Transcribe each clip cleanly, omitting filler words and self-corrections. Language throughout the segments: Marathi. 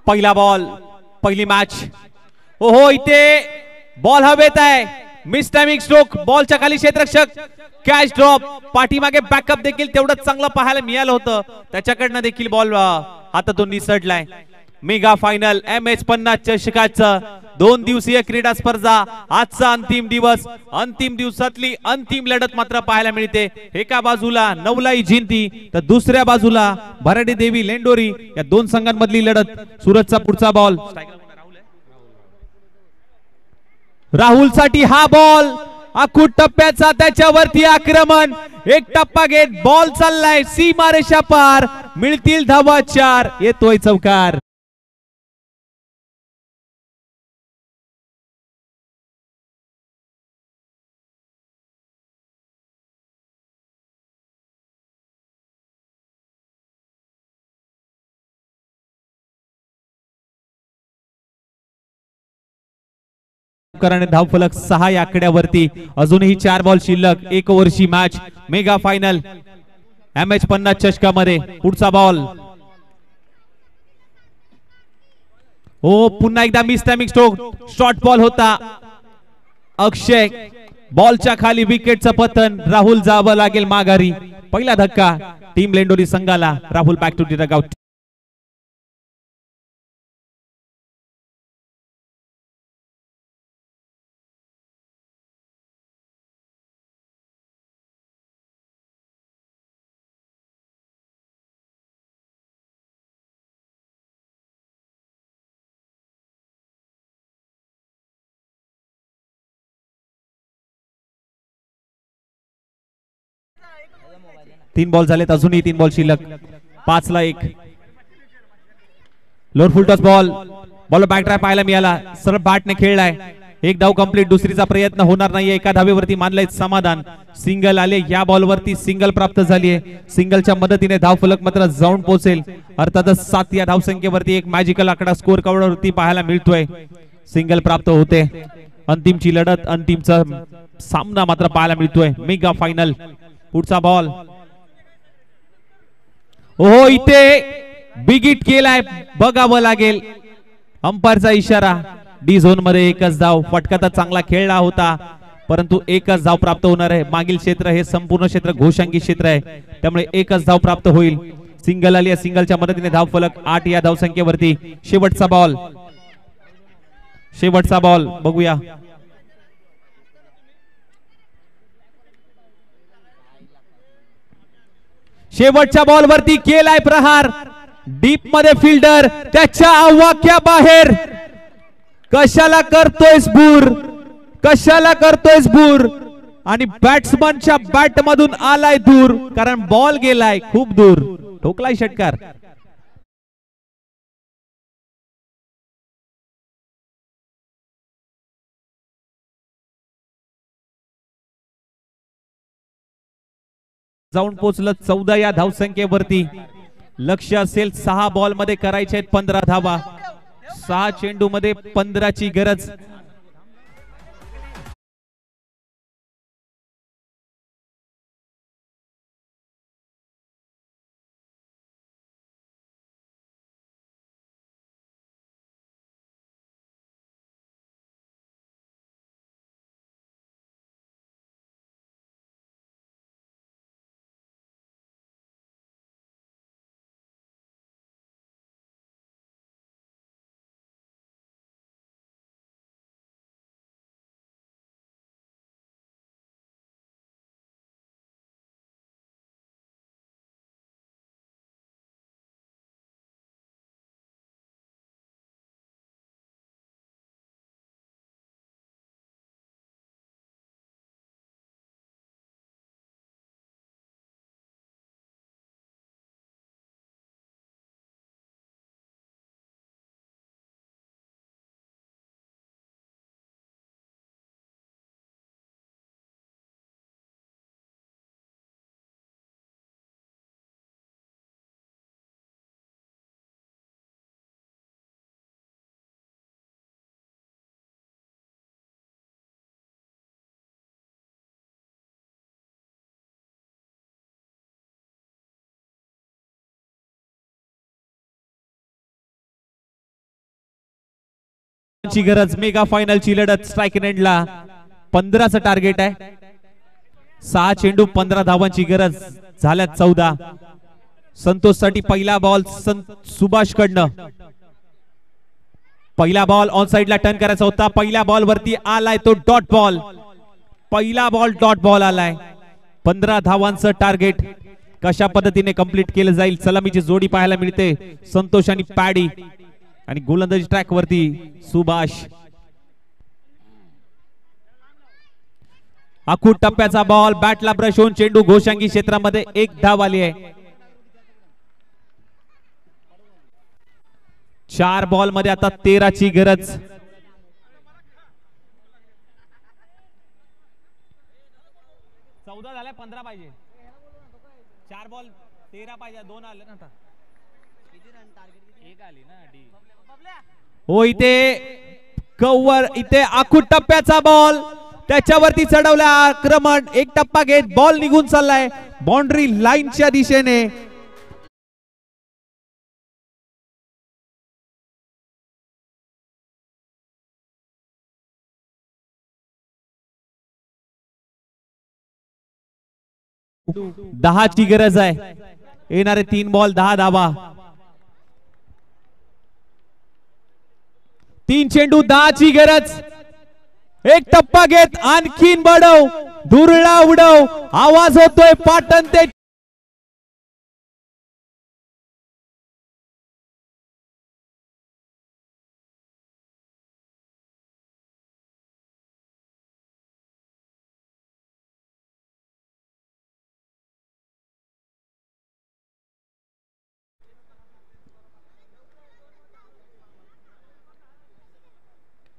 पहिला बॉल, पहिली मॅच. हो इथे बॉल हवेत आहे. Miss timing stroke. बॉलच्या खाली क्षेत्ररक्षक. Catch drop. पाठीमागे बॅकअप देखील तेवढंच चांगलं पाहायला मिळालं होतं. त्याच्याकडनं देखील बॉल हातातून निसटलाय. मेगा फायनल MH50 चषकाचं 2 दिवसीय क्रीडा स्पर्धा. आजचा अंतिम दिवस. अंतिम दिवसातली अंतिम लढत मात्र पाहायला मिळते. एका बाजूला नवलाई जिंती तर दुसऱ्या बाजूला भराडी देवी लेंडोरी. या दोन संघांमधली लढत. सूरजचा पुढचा बॉल. राहुल साठी हा बॉल. आखूड टप्प्याचा त्याच्यावरती आक्रमण. एक टप्पा घेत बॉल चाललाय सीमारेषा पार. मिळतील धावा 4. येतोय चौकार. धाव फलक 6 या आकड्यावरती. अजूनही 4 बॉल शिल्लक. 1 ओव्हरची मॅच. Mega final MH50 चषकामध्ये. पुढचा बॉल. हो पुन्हा एकदा miss timing stroke. Short ball होता. अक्षय बॉलच्या खाली. विकेटचं पतन. राहुल जावं लागेल माघारी. पहिला धक्का टीम लेंडोरी संघाला. Rahul back to the dugout. तीन बॉल झालेत. अजूनही 3 बॉल शिल्लक. 5 ला 1. Lower full toss ball. Ball back drive पाहायला मिळाला. सरळ बॅटने खेळलाय. एक धाव कंप्लीट. दुसरीचा प्रयत्न होणार नाहीये. एका धावेवरती मानलंय समाधान. सिंगल आले. या बॉलवरती सिंगल प्राप्त झालीये. सिंगलच्या मदतीने धाव फलक मात्र जाऊन पोहोचेल. अर्थातच 7 या धावसंख्येवरती एक मॅजिकल आकडा स्कोर कार्डवरती पाहायला मिळतोय. सिंगल प्राप्त होते. अंतिमची लढत. अंतिमचा सामना मात्र पाहायला मिळतोय. Mega final. पुढचा बॉल. हो इथे बिग हिट केलाय. बघावं लागेल. अंपायरचा इशारा. डी झोन मध्ये एकच धाव. फटका तर चांगला खेळला होता परंतु एकच धाव प्राप्त होणार आहे. मागील क्षेत्र हे संपूर्ण क्षेत्र घोषांकी क्षेत्र आहे त्यामुळे एकच धाव प्राप्त होईल. सिंगल आली. सिंगलच्या मदतीने धाव फलक 8 या धावसंख्येवरती. शेवटचा बॉल. शेवटचा बॉल बघूया. शेवटच्या बॉल वरती केलाय प्रहार. डीप मध्ये फिल्डर त्याच्या आवाक्या बाहेर. कशाला करतोयस बूर. कशाला करतोयस बूर. आणि बॅट्समनच्या बॅट मधून आलाय दूर. कारण बॉल गेलाय खूप दूर. ठोकलाय षटकार. जाऊन पोहोचलं 14 या धावसंख्येवरती. लक्ष असेल 6 बॉल मध्ये करायचे आहेत 15 धावा. 6 चेंडू मध्ये 15 ची गरज. ची गरज, मेगा फायनलची लढत. स्ट्राइक एंडला 15चं टार्गेट आहे. 6 चेंडू 15 धावांची गरज, झाल्या 14. संतोष साठी पहिला बॉल सुभाष कडनं. पहिला बॉल ऑन साइडला टर्न करायचा होता. पहिल्या बॉल वरती आलाय तो डॉट बॉल. पहिला बॉल डॉट बॉल आलाय. 15 धावांचं टार्गेट कशा पद्धतीने कंप्लीट केलं जाईल. सलामीची जोडी पाहायला मिळते, संतोष आणि पॅडी. आणि गोलंदाजी ट्रॅक वरती सुभाष. आखूड टप्प्याचा बॉल, बॅटला ब्रश होऊन चेंडू घोषांगी क्षेत्रामध्ये. 1 धाव आली आहे. 4 बॉल मध्ये आता 13ची गरज. चौदा झाल्या, 15 पाहिजे. 4 बॉल 13 पाहिजे, 2 आले ना आता. हो इथे कव्हर, इथे आखूड टप्प्याचा बॉल, त्याच्यावरती चढवला आक्रमण. 1 टप्पा घेत बॉल निघून चाललाय बाउंड्री लाईनच्या दिशेने. दहाची गरज आहे. येणारे 3 बॉल 10 धावा. 3 चेंडू 10ची गरज. 1 टप्पा घेत आणखीन बढव, धुरळा उडव, आवाज होतोय पाटण ते.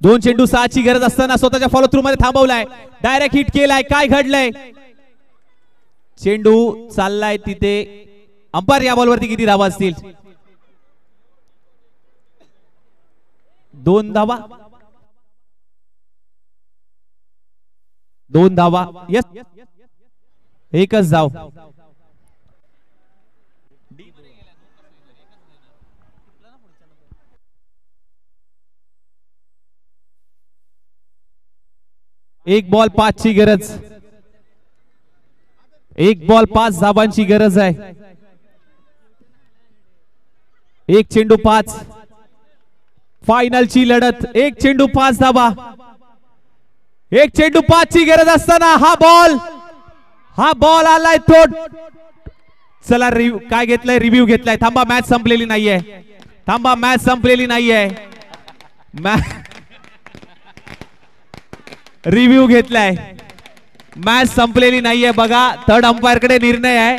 दोन चेंडू 6ची गरज असताना स्वतःच्या फॉलो थ्रू मध्ये थांबवलाय. डायरेक्ट हिट केलाय. काय घडलंय? चेंडू चाललाय तिथे. अंपायर या बॉलवरती किती धावा असतील? 2 धावा. 2 धावा. यस, एकच धाव. एक बॉल 5ची गरज. 1 बॉल 5 धावांची गरज आहे. 1 चेंडू 5. फायनलची लढत. 1 चेंडू 5 धावा. 1 चेंडू 5ची गरज असताना हा बॉल आलाय तो. चला काय घेतलाय? रिव्ह्यू घेतलाय. थांबा, मॅच संपलेली नाहीये. थांबा, मॅच संपलेली नाहीये. रिव्ह्यू घेतलाय. मॅच संपलेली नाहीये. बघा, थर्ड अंपायर कडे निर्णय आहे.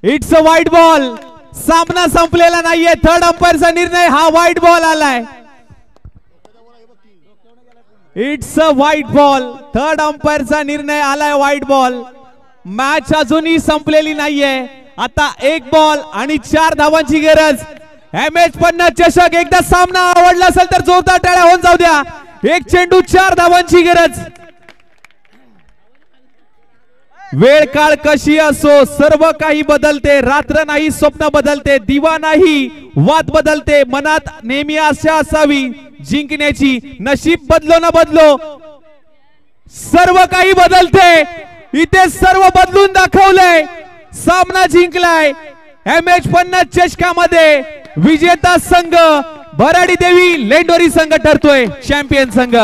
It's a white ball. सामना संपलेला नाहीये. थर्ड अंपायरचा निर्णय, हा व्हाईट बॉल आलाय. It's a white ball. Third अंपायरचा निर्णय आलाय, व्हाईट बॉल. मॅच अजूनही संपलेली नाहीये. आता 1 बॉल आणि 4 धावांची गरज. MH50 चषक. एकदा सामना आवडला असेल तर जोरदार टाळ्या होऊन जाऊ द्या. 1 चेंडू 4 धावांची गरज. वेळ काळ कशी असो, सर्व काही बदलते. रात्र नाही, स्वप्न बदलते. दिवा नाही, वाद बदलते. मनात नेहमी आशा असावी जिंकण्याची. नशीब बदलो ना बदलो, सर्व काही बदलते. इथे सर्व बदलून दाखवलंय. सामना जिंकलाय. MH50 चषकामध्ये विजेता संघ भराडी देवी लेंडोरी संघ ठरतोय चॅम्पियन संघ.